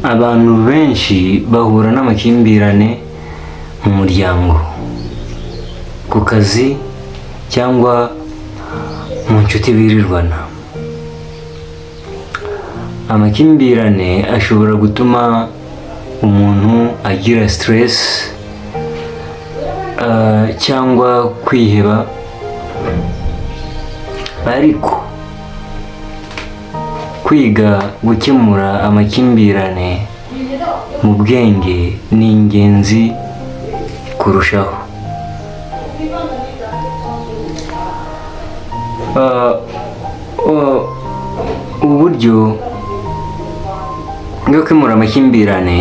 Abantu benshi bahura n'amakimbirane mu muryango, ku kazi cyangwa mu nshuti birirwana. Amakimbirane ashobora gutuma umuntu agira stress cyangwa kwiheba, ariko kwiga gukemura amakimbirane mu bwenge ni ingenzi kurushaho. Uburyo bwo gukemura amakimbirane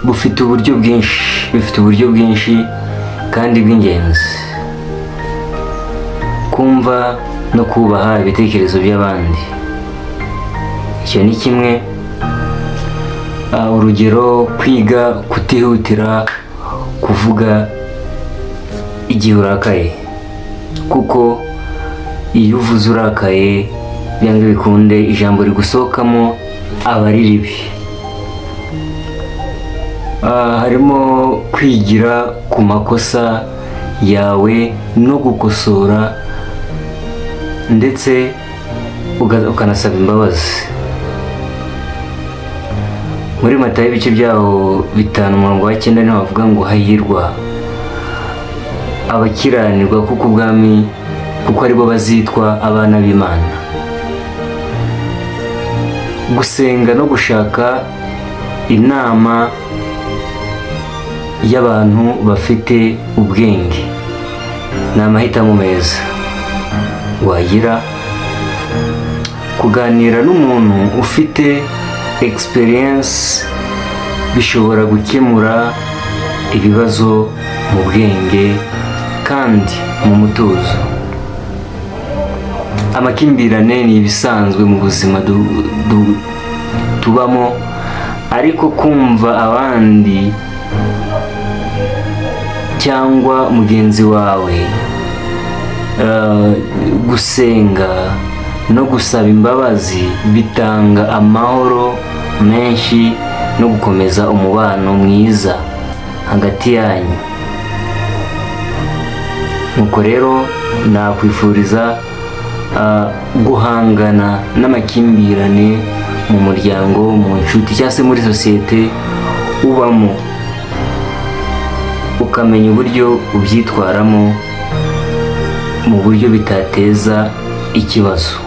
bufite uburyo bwinshi kandi bw'ingenzi. Kumva no kubaha ibitekerezo by'abandi, icyo ni kimwe. Urugero, kwiga kutihutira kuvuga igihe urakaye, kuko iyo uvuze urakaye byanga bikunde ijambo rigusohokamo aba ari ribi. Harimo kwigira ku makosa yawe no gukosora, ndetse ukanasaba imbabazi. Muri Matayo ibice byaho 5:9 niho bavuga ngo hahirwa abakiranirwa kuko aribo bazitwa abana b'Imana. Gusenga no gushaka inama y'abantu bafite ubwenge ni amahitamo meza wagira. Kuganira n'umuntu ufite experience bishobora gukemura ibibazo mu bwenge kandi mu mutuzo. Amakimbirane ni ibisanzwe mu buzima tubamo, ariko kumva abandi cyangwa mugenzi wawe, gusenga no gusaba imbabazi bitanga amahoro menshi no gukomeza umubano mwiza hagati yanyu. Nuko rero nakwifuriza guhangana n'amakimbirane mu muryango, mu nshuti cyangwa se muri sosiyete ubamo, ukamenya uburyo ubyitwaramo mu buryo bitateza ikibazo.